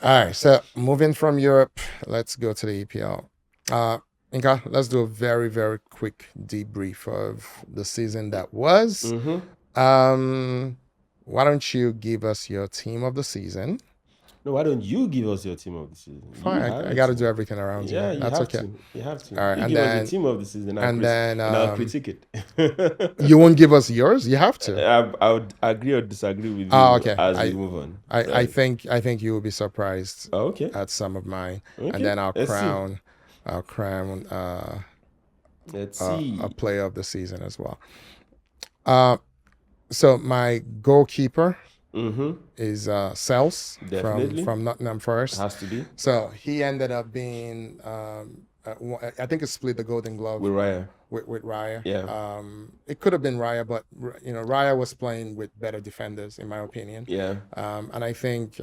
All right, so moving from Europe, let's go to the EPL. Inka, let's do a very, very quick debrief of the season that was. Mm-hmm. Um, why don't you give us your team of the season? No, why don't you give us your team of the season? You Fine, have I a got to do team. everything around you. Yeah, you That's have okay. to. You have to. All right, You give us your team of the season, and then and I'll critique you it. won't give us yours. You have to. I would agree or disagree with Oh, you okay. as we move on. Right. I think you will be surprised Oh, okay. at some of mine, and Okay. then Let's see. I'll crown Let's a see. player of the season as well. Uh, so my goalkeeper Mm-hmm. is Sels Definitely. from Nottingham Forest. Has to be. So he ended up being I think it split the Golden Glove With Raya. with Raya. Yeah. It could have been Raya, but you know Raya was playing with better defenders in my opinion. Yeah. And I think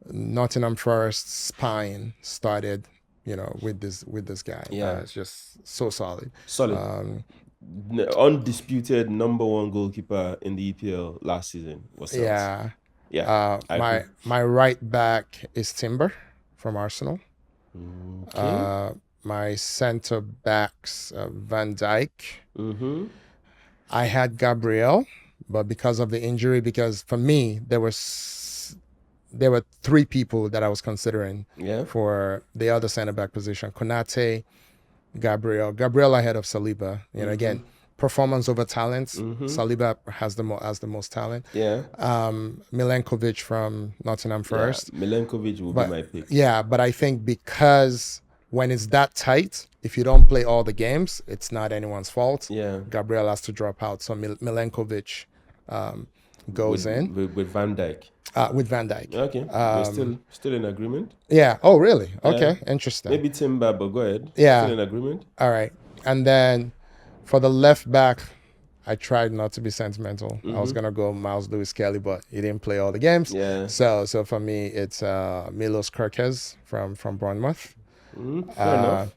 Nottingham Forest's spine started, you know, with this guy. Yeah. It's just so solid. Solid. Undisputed number one goalkeeper in the EPL last season was Sels. Yeah. Yeah. I agree. My right back is Timber from Arsenal. Okay. My center backs Van Dijk. Mm-hmm. I had Gabriel, but because of the injury, because for me there were three people that I was considering Yeah. for the other center back position: Konate, Gabriel ahead of Saliba. You know, again, performance over talent. Saliba has the most talent. Yeah. Milenkovic from Nottingham Forest. Yeah. Milenkovic will be my pick. Yeah, but I think because when it's that tight, if you don't play all the games, it's not anyone's fault. Yeah. Gabriel has to drop out, so Milenkovic goes in with Van Dijk. with Van Dijk. Okay. We're still in agreement. Yeah. Oh, really? Okay. Yeah. Interesting. Maybe Timber, but go ahead. Yeah. Still in agreement. All right. And then for the left back, I tried not to be sentimental. I was gonna go Miles Lewis Kelly, but he didn't play all the games. Yeah. So for me, it's Milos Kerkez from Bournemouth. Fair enough.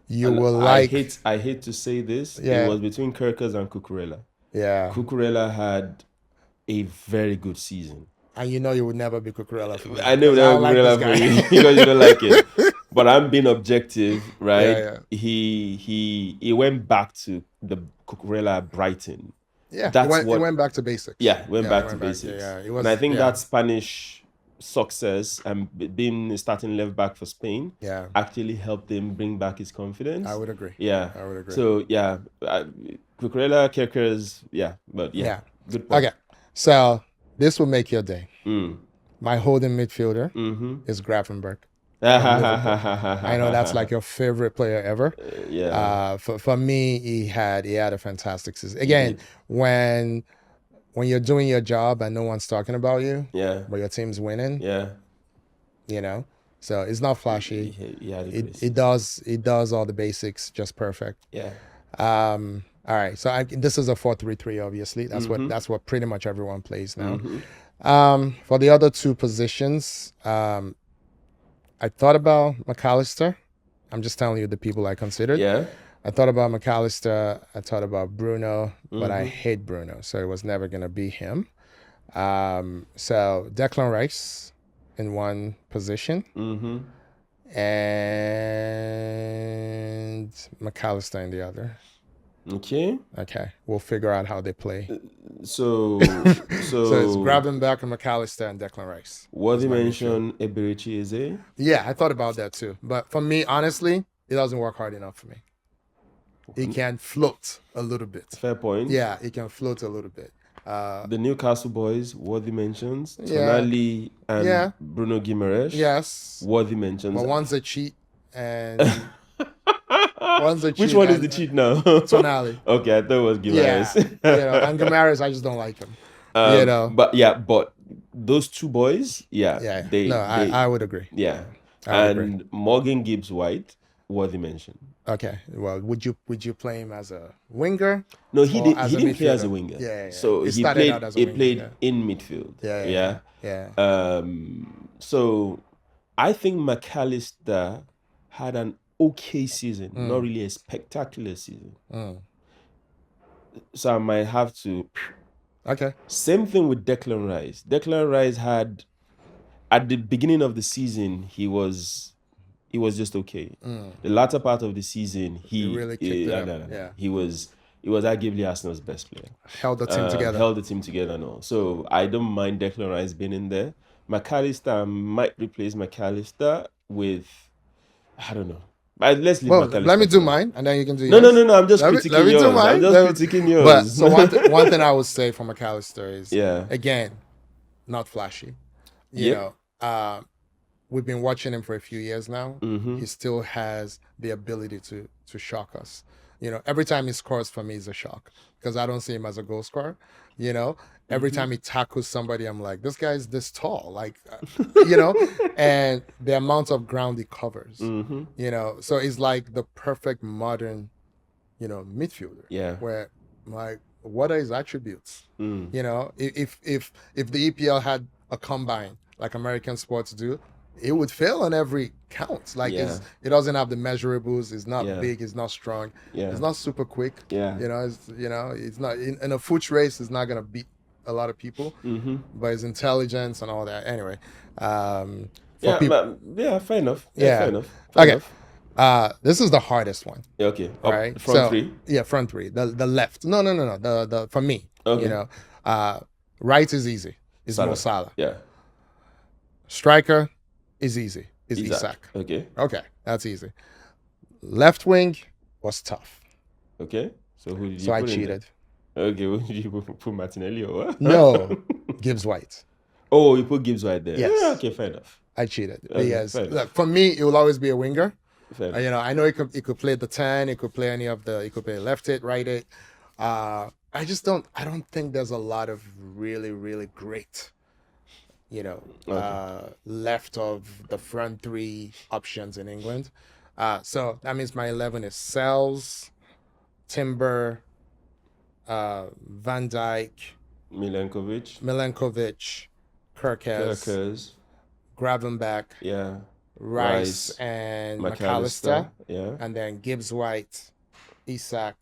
You And will like. I hate to say this. Yeah. It was between Kerkers and Cucurella. Yeah. Cucurella had a very good season. And you know you would never be Cucurella for me. I know that like Cucurella for you because you don't like it. But I'm being objective, right? Yeah. He went back to the Cucurella Brighton. Yeah. That's it went back to basics. Yeah, went back to basics. Yeah. It was, and I think that Spanish success and being starting left back for Spain actually helped him bring back his confidence. I would agree. Yeah. I would agree. So yeah, Cucurella, Kerkers, but yeah. Good point. Okay. So this will make your day. Mm. My holding midfielder is Gravenberg. I know that's like your favorite player ever. Yeah. For me, he had a fantastic season. Again, when you're doing your job and no one's talking about you, but your team's winning, you know. So it's not flashy. It does all the basics just perfect. Yeah. All right. So this is a 4-3-3. Obviously, that's what pretty much everyone plays now. For the other two positions, I thought about McAllister. I'm just telling you the people I considered. Yeah. I thought about McAllister. I thought about Bruno, but I hate Bruno, so it was never gonna be him. So Declan Rice in one position, and McAllister in the other. Okay. We'll figure out how they play. So it's Gravenberch and McAllister and Declan Rice. Was he mentioned Eberechi Eze? Yeah, I thought about that too. But for me, honestly, it doesn't work hard enough for me. He can float a little bit. Fair point. Yeah, he can float a little bit. The Newcastle boys, worthy mentions. Tonali and Bruno Guimaraes. Yes. Worthy mentions. But one's a cheat and one's a cheat. Which one is the cheat now? Tonali. Okay, I thought it was Guimaraes. Yeah, and Guimaraes, I just don't like him. But those two boys, I would agree. Yeah. And Morgan Gibbs-White, worthy mention. Okay. Well, would you play him as a winger? No, he didn't play as a winger. Yeah. So he played in midfield. Yeah. So I think McAllister had an okay season, not really a spectacular season. So I might have to. Okay. Same thing with Declan Rice. Declan Rice had at the beginning of the season, he was just okay. The latter part of the season, he really kicked it up. Yeah. He was arguably Arsenal's best player. Held the team together. Held the team together, no. So I don't mind Declan Rice being in there. McAllister might replace McAllister with, I don't know. But let's leave McAllister. Let me do mine, and then you can do yours. No. I'm just critiquing yours. I'm just critiquing yours. But so one thing I would say for McAllister is, again, not flashy. You know, we've been watching him for a few years now. He still has the ability to shock us. You know, every time he scores for me is a shock because I don't see him as a goal scorer. You know, every time he tackles somebody, I'm like, this guy's this tall, like, you know, and the amount of ground he covers, you know, so he's like the perfect modern, you know, midfielder. Yeah. Where, like, what are his attributes? You know, if the EPL had a combine like American sports do, it would fail on every count. Like, it doesn't have the measurables. It's not big. It's not strong. It's not super quick. You know, it's not in a foot race. It's not gonna beat a lot of people. But his intelligence and all that. Anyway, fair enough. Fair enough. This is the hardest one. Okay. Right. Front three. Yeah, front three. The left. No. The for me. Okay. You know, right is easy. It's Mo Salah. Yeah. Striker is easy. Is Isak. Okay. Okay, that's easy. Left wing was tough. Okay. So who did you put I cheated. Okay, who did you put Martinelli or what? No, Gibbs-White. Oh, you put Gibbs-White there. Yes. Yeah, okay, fair enough. I cheated. Yes. Look, for me, it will always be a winger. You know, I know he could play the 10, he could play any of the, he could play left it, right it. I don't think there's a lot of really, really great, you know, left of the front three options in England. So that means my 11 is Sells, Timber, Van Dijk, Milenkovic, Kerkez, Gravenberch, Rice and McAllister, and then Gibbs-White, Isak,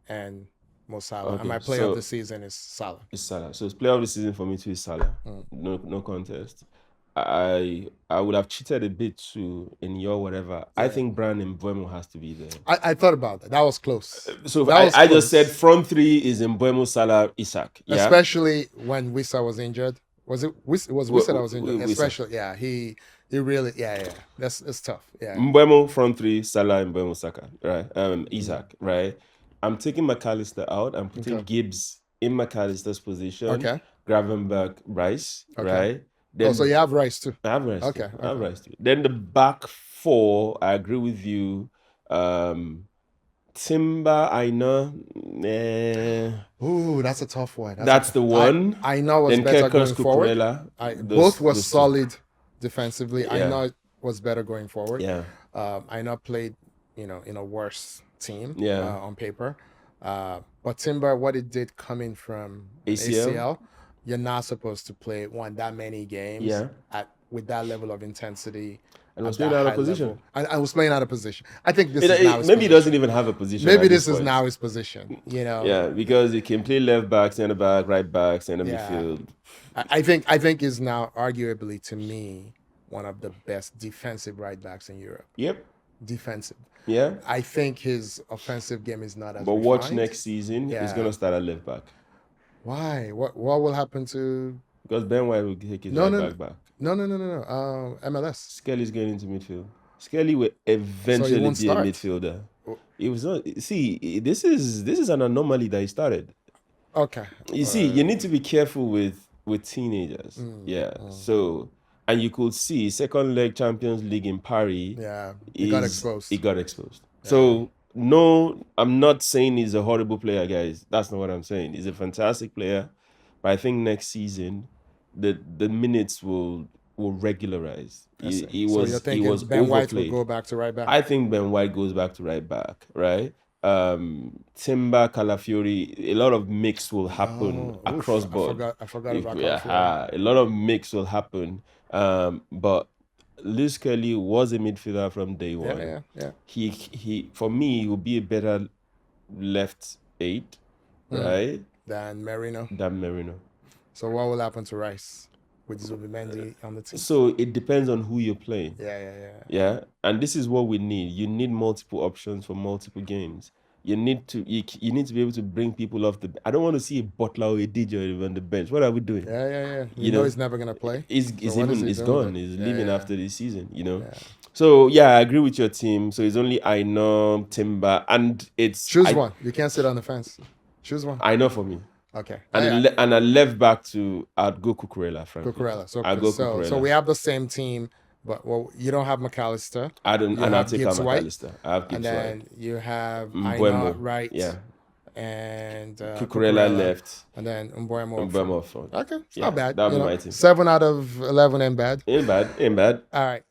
and Mo Salah. Okay, and my player of the season is Salah. It's Salah. So it's player of the season for me too is Salah. No contest. I would have cheated a bit too in your whatever. I think Bryan Mbeumo has to be there. I thought about that. That was close. So I just said front three is Mbeumo, Salah, Isak. Yeah? Especially when Wissa was injured. Was Wissa that was injured? Especially, he really, that's tough. Yeah. Mbeumo front three, Salah, Mbeumo, Saka, right? Isak, right? I'm taking McAllister out. I'm putting Gibbs in McAllister's position. Okay. Gravenberch, Rice, right? Then, so you have Rice too. I have Rice. Okay. I have Rice too. Then the back four, I agree with you. Timber, I know. Ooh, that's a tough one. That's the one. I know was better going forward. Both were solid defensively. I know it was better going forward. Yeah. I know played, you know, in a worse team on paper. But Timber, what it did coming from ACL, you're not supposed to play that many games with that level of intensity. And was playing out of position. I was playing out of position. I think this is now his maybe he doesn't even have a position. Maybe this is now his position, you know. Yeah, because he can play left back, center back, right back, center midfield. I think is now arguably, to me, one of the best defensive right backs in Europe. Yep. Defensive. Yeah. I think his offensive game is not as But watch next season, he's going to start at left back. Why? What will happen to... Because Ben White will take his right back. No. MLS. Skelly's getting into midfield. Skelly will eventually be a midfielder. It was not... See, this is an anomaly that he started. Okay. You see, you need to be careful with teenagers. So... And you could see second leg Champions League in Paris. Yeah, he got exposed. Yeah. So, no, I'm not saying he's a horrible player, guys. That's not what I'm saying. He's a fantastic player. But I think next season, the minutes will regularize. So you're thinking Ben White will go back to right back? I think Ben White goes back to right back, right? Timber, Calafiori, a lot of mix will happen across board. I forgot about Calafiori. A lot of mix will happen. But Milos Kerkez was a midfielder from day one. Yeah. He for me, he will be a better left 8, right? Than Merino. Than Merino. So what will happen to Rice? with Zubimendi on the team. So it depends on who you're playing. Yeah. And this is what we need. You need multiple options for multiple games. You need to be able to bring people off the. I don't want to see a Butler or a DJ on the bench. What are we doing? Yeah. You know he's never gonna play. He's gone. He's leaving after this season. So yeah, I agree with your team. So it's only Aina, Timber, and it's choose one. You can't sit on the fence. Choose one. Aina for me. Okay. And I left back to I'd go Cucurella, frankly. Cucurella. So we have the same team, but you don't have McAllister. I don't, and I'll take out McAllister. I have Gibbs-White. And then you have Aina, right? Yeah. And Cucurella left. And then Mbeumo front. Okay, it's not bad. That'll be my team. 7 out of 11 ain't bad. Ain't bad. All right.